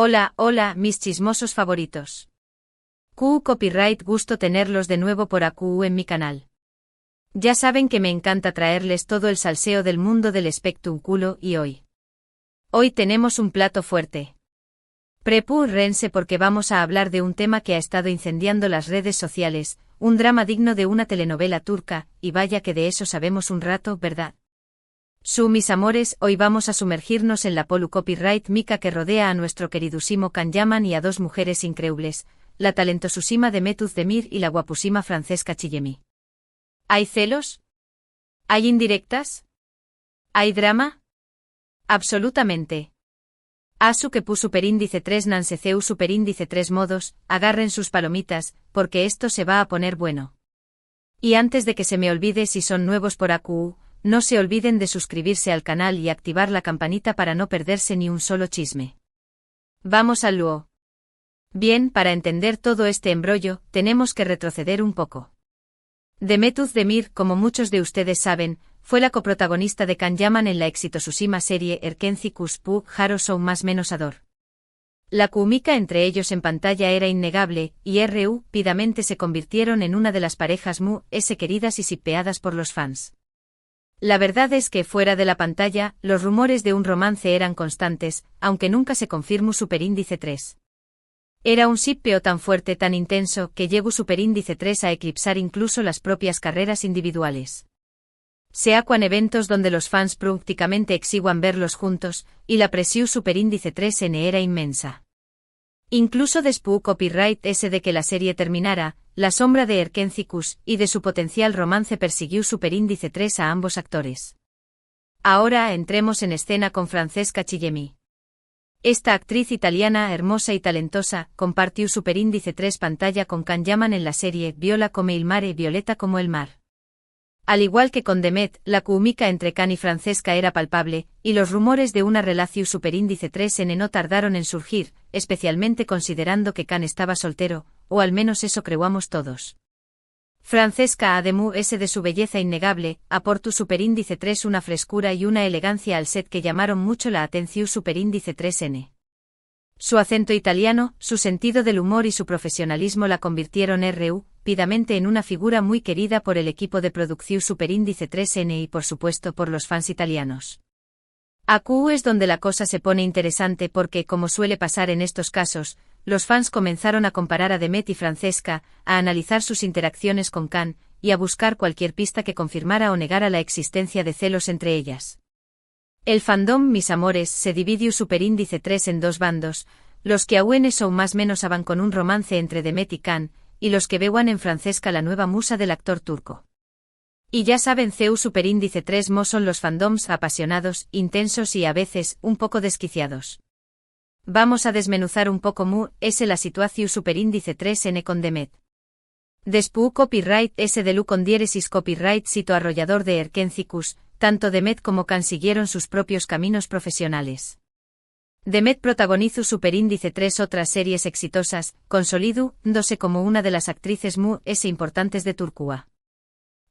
Hola, hola, mis chismosos favoritos. Copyright, gusto tenerlos de nuevo por AQ en mi canal. Ya saben que me encanta traerles todo el salseo del mundo del espectáculo y hoy tenemos un plato fuerte. Prepárense porque vamos a hablar de un tema que ha estado incendiando las redes sociales, un drama digno de una telenovela turca, y vaya que de eso sabemos un rato, ¿verdad? Mis amores, hoy vamos a sumergirnos en la copyright mica que rodea a nuestro queridísimo Can Yaman y a dos mujeres increíbles, la talentosísima Demet Özdemir y la guapusima Francesca Chillemi. ¿Hay celos? ¿Hay indirectas? ¿Hay drama? Absolutamente. Asu que pu superíndice 3 nanseceu superíndice 3 modos, agarren sus palomitas, porque esto se va a poner bueno. Y antes de que se me olvide, si son nuevos por AQ, no se olviden de suscribirse al canal y activar la campanita para no perderse ni un solo chisme. Vamos al lío. Bien, para entender todo este embrollo, tenemos que retroceder un poco. Demet Özdemir, como muchos de ustedes saben, fue la coprotagonista de Can Yaman en la exitosísima serie Erkenci Kuspu Haro Sou más menos Ador. La química entre ellos en pantalla era innegable, y rápidamente se convirtieron en una de las parejas queridas y shippeadas por los fans. La verdad es que fuera de la pantalla, los rumores de un romance eran constantes, aunque nunca se confirmó superíndice 3. Era un shippeo tan fuerte, tan intenso, que llegó superíndice 3 a eclipsar incluso las propias carreras individuales. Se acuan eventos donde los fans prácticamente exiguan verlos juntos, y la presión superíndice 3 era inmensa. Incluso después copyright ese de que la serie terminara, la sombra de Erkenci Kus y de su potencial romance persiguió superíndice 3 a ambos actores. Ahora entremos en escena con Francesca Chillemi. Esta actriz italiana hermosa y talentosa compartió superíndice 3 pantalla con Can Yaman en la serie Viola come il mare, Violeta como el mar. Al igual que con Demet, la química entre Can y Francesca era palpable, y los rumores de una relación superíndice 3 no tardaron en surgir, especialmente considerando que Can estaba soltero, o al menos eso creíamos todos. Francesca, además de su belleza innegable, aportó superíndice 3 una frescura y una elegancia al set que llamaron mucho la atención superíndice 3. Su acento italiano, su sentido del humor y su profesionalismo la convirtieron rápidamente en una figura muy querida por el equipo de producción superíndice 3 y por supuesto por los fans italianos. AQ es donde la cosa se pone interesante porque, como suele pasar en estos casos, los fans comenzaron a comparar a Demet y Francesca, a analizar sus interacciones con Can, y a buscar cualquier pista que confirmara o negara la existencia de celos entre ellas. El fandom, mis amores, se dividió superíndice 3 en dos bandos, los que aún son más menos aban con un romance entre Demet y Can, y los que vean en Francesca la nueva musa del actor turco. Y ya saben, superíndice 3 son los fandoms apasionados, intensos y a veces, un poco desquiciados. Vamos a desmenuzar un poco la situación superíndice 3 con Demet. Después copyright de lu con diéresis copyright sito arrollador de Erkenci Kus, tanto Demet como Can siguieron sus propios caminos profesionales. Demet protagonizó superíndice 3 otras series exitosas, consolidándose como una de las actrices importantes de Turquía.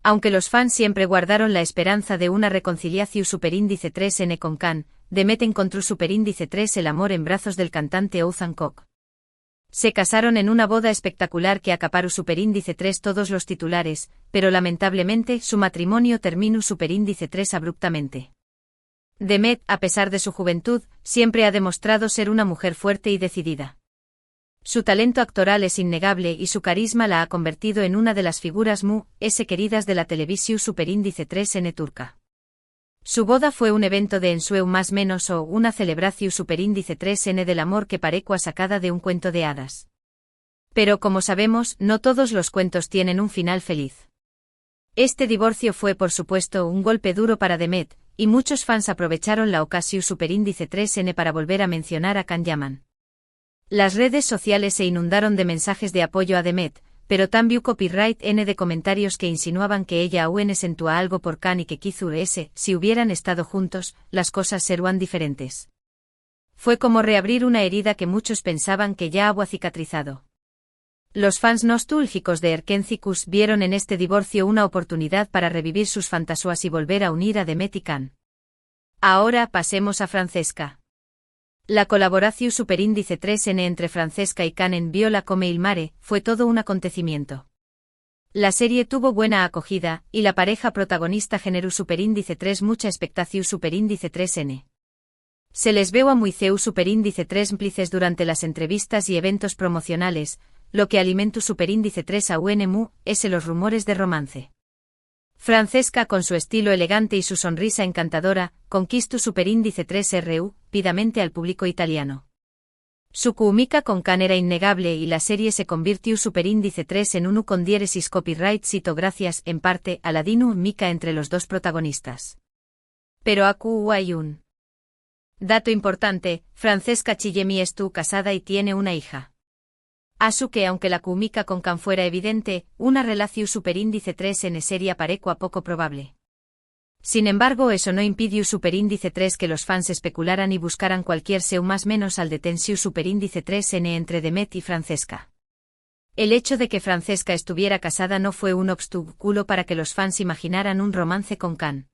Aunque los fans siempre guardaron la esperanza de una reconciliación superíndice 3 con Can, Demet encontró superíndice 3 el amor en brazos del cantante Oğuzhan Koç. Se casaron en una boda espectacular que acaparó superíndice 3 todos los titulares, pero lamentablemente su matrimonio terminó superíndice 3 abruptamente. Demet, a pesar de su juventud, siempre ha demostrado ser una mujer fuerte y decidida. Su talento actoral es innegable y su carisma la ha convertido en una de las figuras queridas de la televisión superíndice 3 turca. Su boda fue un evento de ensueño más menos o una celebración superíndice 3 del amor que parecua sacada de un cuento de hadas. Pero como sabemos, no todos los cuentos tienen un final feliz. Este divorcio fue por supuesto un golpe duro para Demet, y muchos fans aprovecharon la ocasión superíndice 3 para volver a mencionar a Can Yaman. Las redes sociales se inundaron de mensajes de apoyo a Demet, pero también copyright de comentarios que insinuaban que ella aún sentía algo por Can y que quizás si hubieran estado juntos, las cosas serían diferentes. Fue como reabrir una herida que muchos pensaban que ya había cicatrizado. Los fans nostálgicos de Erkenci Kus vieron en este divorcio una oportunidad para revivir sus fantasías y volver a unir a Demet y Can. Ahora pasemos a Francesca. La collaboratio superíndice 3N entre Francesca y Can en Viola come il mare fue todo un acontecimiento. La serie tuvo buena acogida, y la pareja protagonista generó superíndice 3 mucha expectación superíndice 3N. Se les veo a muiceu superíndice 3 cómplices durante las entrevistas y eventos promocionales, lo que alimentó superíndice 3 a UNMU, es los rumores de romance. Francesca con su estilo elegante y su sonrisa encantadora, conquistó superíndice 3 RU, pidamente al público italiano. Su química con Can era innegable y la serie se convirtió superíndice 3 en uno con diéresis copyright cito gracias, en parte, a la dinámica entre los dos protagonistas. Pero aquí hay un dato importante, Francesca Chillemi estuvo casada y tiene una hija. Asu que aunque la química con Can fuera evidente, una relación superíndice 3 en serie pareció a poco probable. Sin embargo, eso no impidió superíndice 3 que los fans especularan y buscaran cualquier seu más menos al detensiu superíndice 3N entre Demet y Francesca. El hecho de que Francesca estuviera casada no fue un obstáculo para que los fans imaginaran un romance con Can.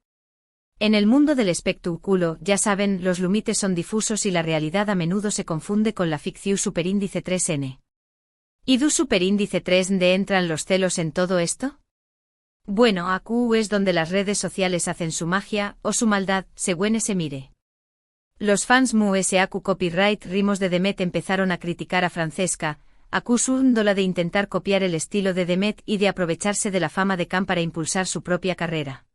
En el mundo del espectáculo, ya saben, los límites son difusos y la realidad a menudo se confunde con la ficción superíndice 3N. ¿Y du superíndice 3D entran los celos en todo esto? Bueno, aquí es donde las redes sociales hacen su magia, o su maldad, según se mire. Los fans MUSAQ copyright rimos de Demet empezaron a criticar a Francesca, acusándola de intentar copiar el estilo de Demet y de aprovecharse de la fama de Can para impulsar su propia carrera.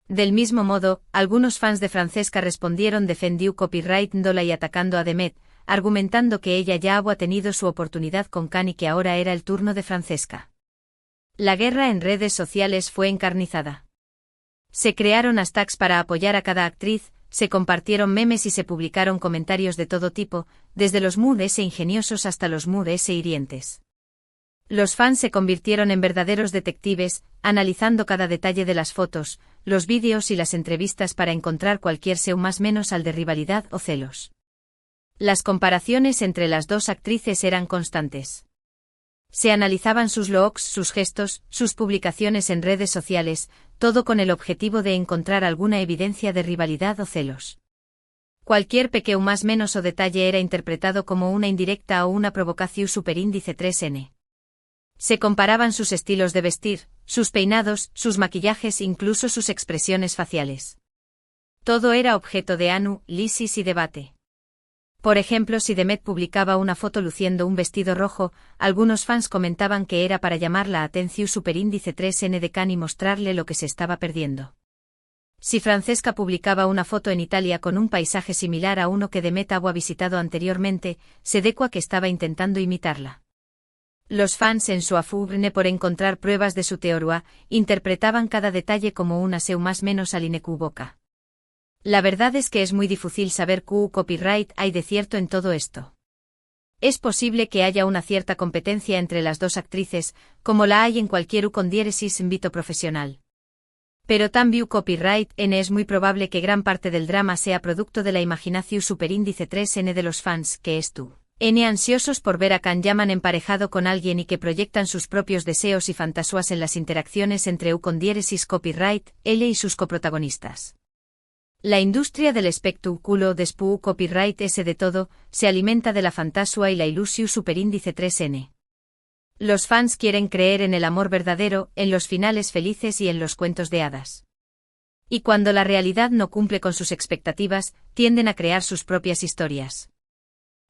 Del mismo modo, algunos fans de Francesca respondieron defendió copyrightándola y atacando a Demet, argumentando que ella ya había tenido su oportunidad con Can y que ahora era el turno de Francesca. La guerra en redes sociales fue encarnizada. Se crearon hashtags para apoyar a cada actriz, se compartieron memes y se publicaron comentarios de todo tipo, desde los mood ingeniosos hasta los mood hirientes. Los fans se convirtieron en verdaderos detectives, analizando cada detalle de las fotos, los vídeos y las entrevistas para encontrar cualquier seu más menos al de rivalidad o celos. Las comparaciones entre las dos actrices eran constantes. Se analizaban sus looks, sus gestos, sus publicaciones en redes sociales, todo con el objetivo de encontrar alguna evidencia de rivalidad o celos. Cualquier pequeño más menos o detalle era interpretado como una indirecta o una provocación superíndice 3N. Se comparaban sus estilos de vestir, sus peinados, sus maquillajes, incluso sus expresiones faciales. Todo era objeto de análisis y debate. Por ejemplo, si Demet publicaba una foto luciendo un vestido rojo, algunos fans comentaban que era para llamar la atención superíndice 3N de Can y mostrarle lo que se estaba perdiendo. Si Francesca publicaba una foto en Italia con un paisaje similar a uno que Demet había visitado anteriormente, se decía que estaba intentando imitarla. Los fans en su afán por encontrar pruebas de su teoría, interpretaban cada detalle como una seu más menos al inequívoca. La verdad es que es muy difícil saber qué copyright hay de cierto en todo esto. Es posible que haya una cierta competencia entre las dos actrices, como la hay en cualquier con diéresis ámbito profesional. Pero también copyright N es muy probable que gran parte del drama sea producto de la imaginación superíndice 3N de los fans, que es tú. N ansiosos por ver a Can Yaman emparejado con alguien y que proyectan sus propios deseos y fantasías en las interacciones entre con diéresis copyright, L y sus coprotagonistas. La industria del espectáculo después copyright S de todo, se alimenta de la fantasía y la ilusión superíndice 3N. Los fans quieren creer en el amor verdadero, en los finales felices y en los cuentos de hadas. Y cuando la realidad no cumple con sus expectativas, tienden a crear sus propias historias.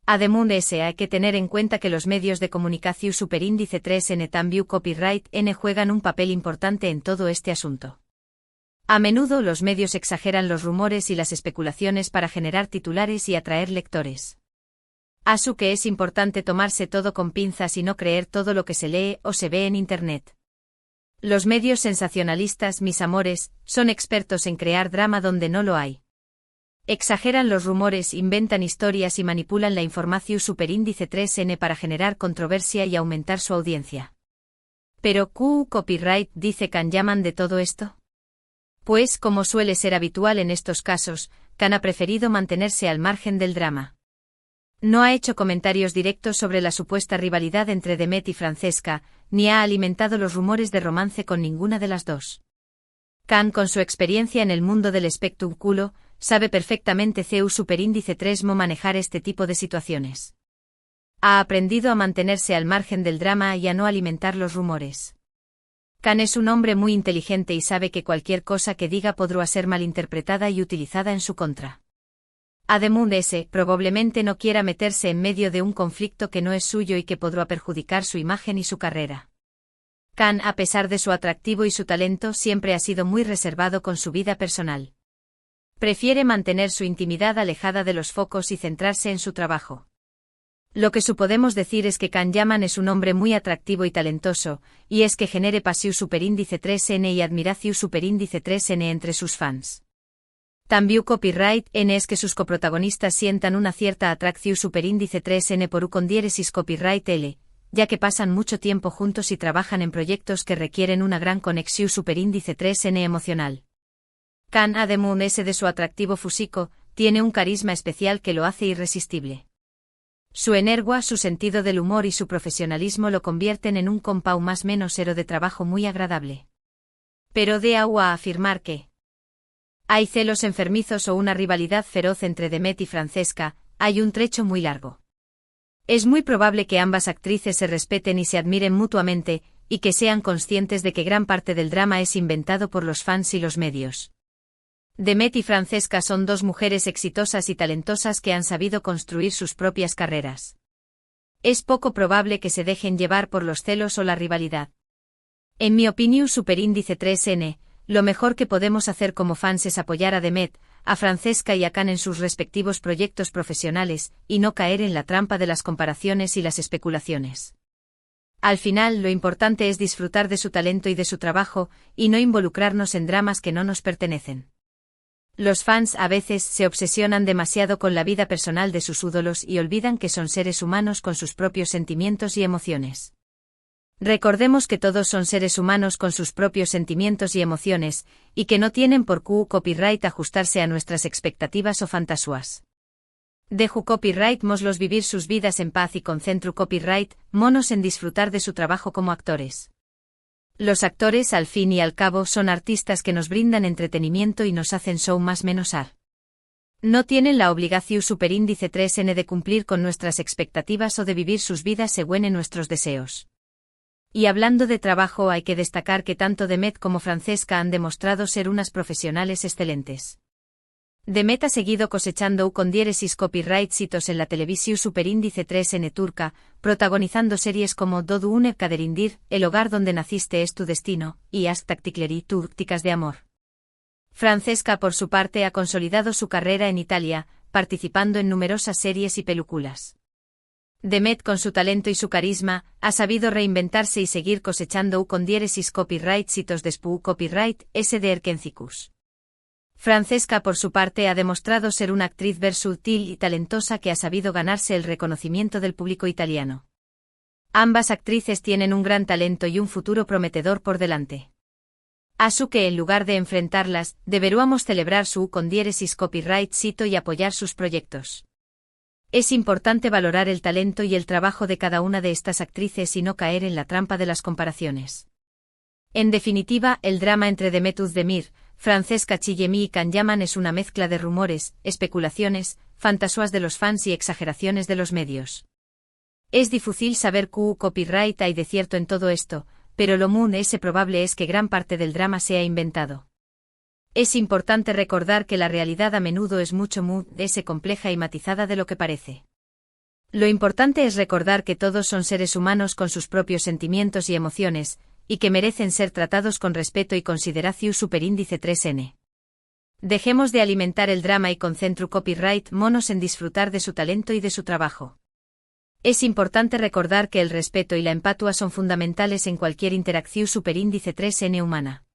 Además hay que tener en cuenta que los medios de comunicación superíndice 3N también copyright N juegan un papel importante en todo este asunto. A menudo los medios exageran los rumores y las especulaciones para generar titulares y atraer lectores. Así que es importante tomarse todo con pinzas y no creer todo lo que se lee o se ve en Internet. Los medios sensacionalistas, mis amores, son expertos en crear drama donde no lo hay. Exageran los rumores, inventan historias y manipulan la información superíndice 3N para generar controversia y aumentar su audiencia. Pero ¿qué copyright dice Can Yaman de todo esto? Pues, como suele ser habitual en estos casos, Can ha preferido mantenerse al margen del drama. No ha hecho comentarios directos sobre la supuesta rivalidad entre Demet y Francesca, ni ha alimentado los rumores de romance con ninguna de las dos. Can, con su experiencia en el mundo del espectáculo, sabe perfectamente CU superíndice 3 mo manejar este tipo de situaciones. Ha aprendido a mantenerse al margen del drama y a no alimentar los rumores. Can es un hombre muy inteligente y sabe que cualquier cosa que diga podrá ser malinterpretada y utilizada en su contra. Además, probablemente no quiera meterse en medio de un conflicto que no es suyo y que podrá perjudicar su imagen y su carrera. Can, a pesar de su atractivo y su talento, siempre ha sido muy reservado con su vida personal. Prefiere mantener su intimidad alejada de los focos y centrarse en su trabajo. Lo que podemos decir es que Can Yaman es un hombre muy atractivo y talentoso, y es que genere pasiu superíndice 3N y admiraciu superíndice 3N entre sus fans. También copyright N es que sus coprotagonistas sientan una cierta atracción superíndice 3N por u con diéresis copyright L, ya que pasan mucho tiempo juntos y trabajan en proyectos que requieren una gran conexión superíndice 3N emocional. Can, además de su atractivo físico, tiene un carisma especial que lo hace irresistible. Su energía, su sentido del humor y su profesionalismo lo convierten en un compau más menos de trabajo muy agradable. Pero de agua a afirmar que hay celos enfermizos o una rivalidad feroz entre Demet y Francesca, hay un trecho muy largo. Es muy probable que ambas actrices se respeten y se admiren mutuamente, y que sean conscientes de que gran parte del drama es inventado por los fans y los medios. Demet y Francesca son dos mujeres exitosas y talentosas que han sabido construir sus propias carreras. Es poco probable que se dejen llevar por los celos o la rivalidad. En mi opinión superíndice 3N, lo mejor que podemos hacer como fans es apoyar a Demet, a Francesca y a Can en sus respectivos proyectos profesionales, y no caer en la trampa de las comparaciones y las especulaciones. Al final, lo importante es disfrutar de su talento y de su trabajo, y no involucrarnos en dramas que no nos pertenecen. Los fans a veces se obsesionan demasiado con la vida personal de sus ídolos y olvidan que son seres humanos con sus propios sentimientos y emociones. Recordemos que todos son seres humanos con sus propios sentimientos y emociones, y que no tienen por qué copyright ajustarse a nuestras expectativas o fantasías. Deju copyright moslos vivir sus vidas en paz y concentru copyright monos en disfrutar de su trabajo como actores. Los actores, al fin y al cabo, son artistas que nos brindan entretenimiento y nos hacen show más menos ar. No tienen la obligación superíndice 3N de cumplir con nuestras expectativas o de vivir sus vidas según nuestros deseos. Y hablando de trabajo, hay que destacar que tanto Demet como Francesca han demostrado ser unas profesionales excelentes. Demet ha seguido cosechando con diéresis copyright hitos en la televisión superíndice 3N turca, protagonizando series como Dodu Une Kaderindir, El hogar donde naciste es tu destino, y Astaktikleri Túrticas de amor. Francesca, por su parte, ha consolidado su carrera en Italia, participando en numerosas series y películas. Demet, con su talento y su carisma, ha sabido reinventarse y seguir cosechando con diéresis copyright hitos despu copyright S de Erkencicus. Francesca, por su parte, ha demostrado ser una actriz versátil y talentosa que ha sabido ganarse el reconocimiento del público italiano. Ambas actrices tienen un gran talento y un futuro prometedor por delante. Así que en lugar de enfrentarlas, deberíamos celebrar su con diéresis copyright sito y apoyar sus proyectos. Es importante valorar el talento y el trabajo de cada una de estas actrices y no caer en la trampa de las comparaciones. En definitiva, el drama entre Demet Özdemir, Francesca Chillemi y Can Yaman es una mezcla de rumores, especulaciones, fantasías de los fans y exageraciones de los medios. Es difícil saber qué copyright hay de cierto en todo esto, pero lo muy probable es que gran parte del drama sea inventado. Es importante recordar que la realidad a menudo es mucho más compleja y matizada de lo que parece. Lo importante es recordar que todos son seres humanos con sus propios sentimientos y emociones, y que merecen ser tratados con respeto y consideración superíndice 3N. Dejemos de alimentar el drama y concentru copyright monos en disfrutar de su talento y de su trabajo. Es importante recordar que el respeto y la empatía son fundamentales en cualquier interacción superíndice 3N humana.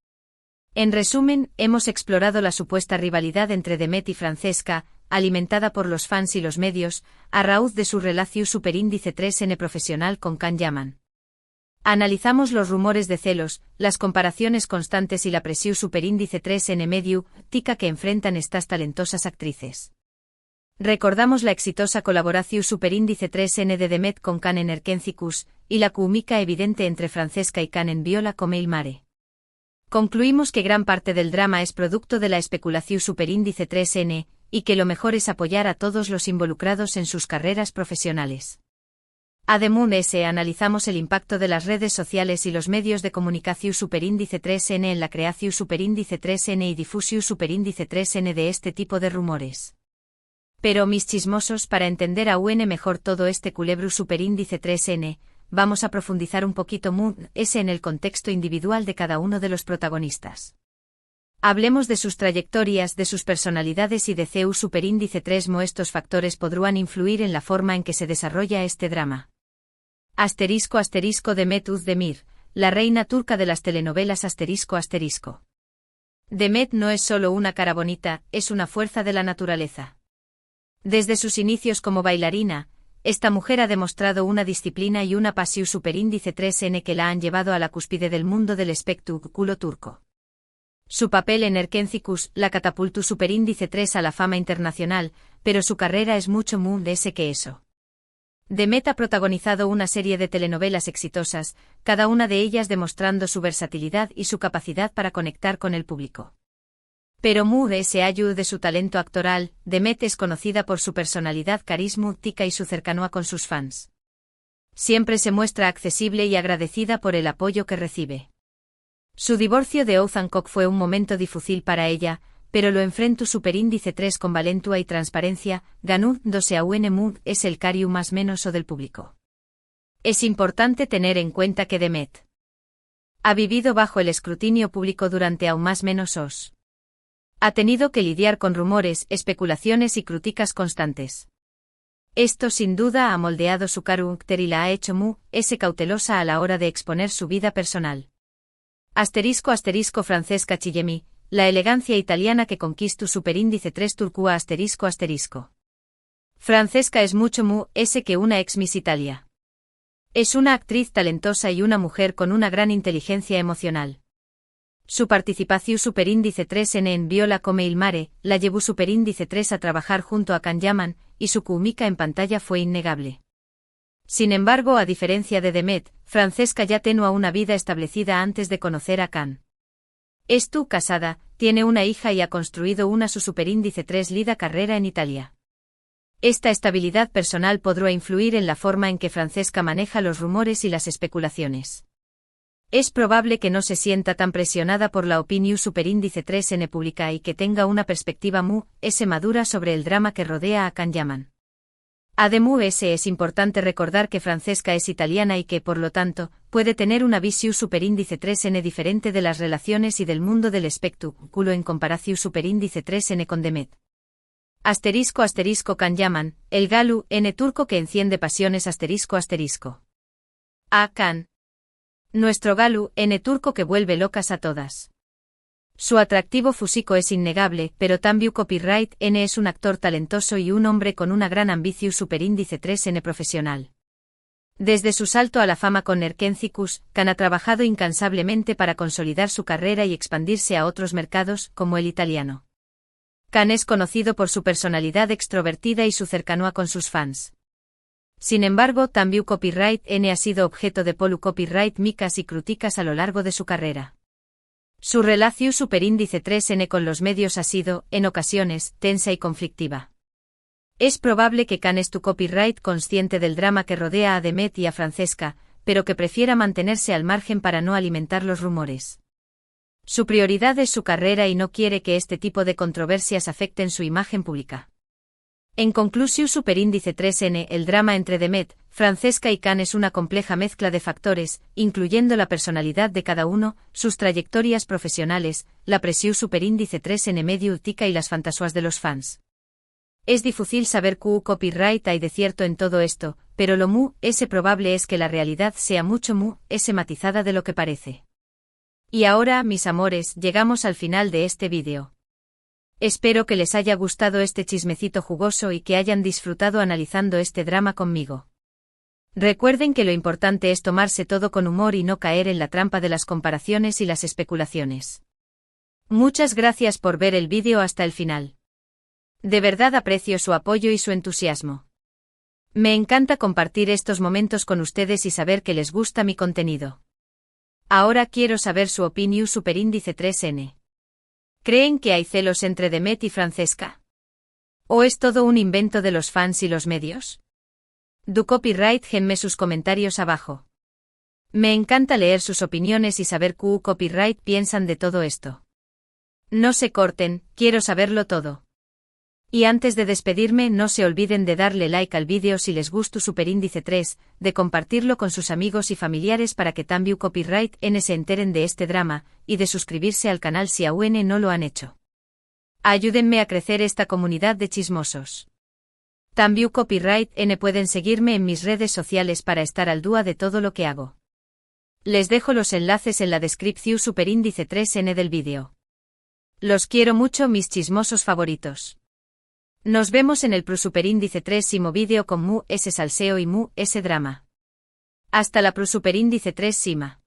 En resumen, hemos explorado la supuesta rivalidad entre Demet y Francesca, alimentada por los fans y los medios, a raíz de su relación superíndice 3N profesional con Can Yaman. Analizamos los rumores de celos, las comparaciones constantes y la presión superíndice 3N medio, tica que enfrentan estas talentosas actrices. Recordamos la exitosa colaboración superíndice 3N de Demet con Can en Erkencicus, y la química evidente entre Francesca y Can en Viola come il mare. Concluimos que gran parte del drama es producto de la especulación superíndice 3N, y que lo mejor es apoyar a todos los involucrados en sus carreras profesionales. Además, analizamos el impacto de las redes sociales y los medios de comunicación superíndice 3N en la creación superíndice 3N y difusión superíndice 3N de este tipo de rumores. Pero mis chismosos, para entender aún mejor todo este culebro superíndice 3N, vamos a profundizar un poquito más en el contexto individual de cada uno de los protagonistas. Hablemos de sus trayectorias, de sus personalidades y de CU superíndice 3. Estos factores podrán influir en la forma en que se desarrolla este drama. Demet Özdemir, la reina turca de las telenovelas Demet no es solo una cara bonita, es una fuerza de la naturaleza. Desde sus inicios como bailarina, esta mujer ha demostrado una disciplina y una pasión superíndice 3N que la han llevado a la cúspide del mundo del espectáculo turco. Su papel en Erkencikus la catapultó superíndice 3 a la fama internacional, pero su carrera es mucho más que eso. Demet ha protagonizado una serie de telenovelas exitosas, cada una de ellas demostrando su versatilidad y su capacidad para conectar con el público. Pero ayuda de su talento actoral, Demet es conocida por su personalidad carismática y su cercanía con sus fans. Siempre se muestra accesible y agradecida por el apoyo que recibe. Su divorcio de Oğuzhan Koç fue un momento difícil para ella, pero lo enfrentó superíndice 3 con valentía y transparencia, ganándose aún es el cariño más menos o del público. Es importante tener en cuenta que Demet ha vivido bajo el escrutinio público durante aún más menos os. Ha tenido que lidiar con rumores, especulaciones y críticas constantes. Esto sin duda ha moldeado su carácter y la ha hecho cautelosa a la hora de exponer su vida personal. Francesca Chillemi, la elegancia italiana que conquistó superíndice 3 turcúa ***. Francesca es mucho que una ex Miss Italia. Es una actriz talentosa y una mujer con una gran inteligencia emocional. Su participación superíndice 3N en Viola come il mare la llevó superíndice 3 a trabajar junto a Can Yaman, y su química en pantalla fue innegable. Sin embargo, a diferencia de Demet, Francesca ya tenía una vida establecida antes de conocer a Can. Estuvo casada, tiene una hija y ha construido su superíndice 3 lida carrera en Italia. Esta estabilidad personal podrá influir en la forma en que Francesca maneja los rumores y las especulaciones. Es probable que no se sienta tan presionada por la opinión superíndice 3N pública y que tenga una perspectiva madura sobre el drama que rodea a Can Yaman. Además, es importante recordar que Francesca es italiana y que, por lo tanto, puede tener una visión superíndice 3N diferente de las relaciones y del mundo del espectáculo en comparación superíndice 3N con Demet. Can Yaman, el galu N turco que enciende pasiones A Can. Nuestro galu N turco que vuelve locas a todas. Su atractivo físico es innegable, pero también Copyright N es un actor talentoso y un hombre con una gran ambición superíndice 3N profesional. Desde su salto a la fama con Erkencikus, Can ha trabajado incansablemente para consolidar su carrera y expandirse a otros mercados, como el italiano. Can es conocido por su personalidad extrovertida y su cercanía con sus fans. Sin embargo, también Copyright N ha sido objeto de copyright micas y críticas a lo largo de su carrera. Su relación superíndice 3N con los medios ha sido, en ocasiones, tensa y conflictiva. Es probable que Can esté copyright consciente del drama que rodea a Demet y a Francesca, pero que prefiera mantenerse al margen para no alimentar los rumores. Su prioridad es su carrera y no quiere que este tipo de controversias afecten su imagen pública. En conclusión, superíndice 3N, el drama entre Demet, Francesca y Can es una compleja mezcla de factores, incluyendo la personalidad de cada uno, sus trayectorias profesionales, la presión superíndice 3N medio tica y las fantasías de los fans. Es difícil saber qué copyright hay de cierto en todo esto, pero lo probable es que la realidad sea mucho matizada de lo que parece. Y ahora, mis amores, llegamos al final de este vídeo. Espero que les haya gustado este chismecito jugoso y que hayan disfrutado analizando este drama conmigo. Recuerden que lo importante es tomarse todo con humor y no caer en la trampa de las comparaciones y las especulaciones. Muchas gracias por ver el vídeo hasta el final. De verdad aprecio su apoyo y su entusiasmo. Me encanta compartir estos momentos con ustedes y saber que les gusta mi contenido. Ahora quiero saber su opinión superíndice 3N. ¿Creen que hay celos entre Demet y Francesca? ¿O es todo un invento de los fans y los medios? Do copyright genme sus comentarios abajo. Me encanta leer sus opiniones y saber qué copyright piensan de todo esto. No se corten, quiero saberlo todo. Y antes de despedirme no se olviden de darle like al vídeo si les gustó superíndice 3, de compartirlo con sus amigos y familiares para que también copyright N se enteren de este drama, y de suscribirse al canal si aún no lo han hecho. Ayúdenme a crecer esta comunidad de chismosos. También copyright N pueden seguirme en mis redes sociales para estar al día de todo lo que hago. Les dejo los enlaces en la descripción superíndice 3N del vídeo. Los quiero mucho mis chismosos favoritos. Nos vemos en el superíndice 3º vídeo con mu ese salseo y mu ese drama. Hasta la superíndice 3 Sima.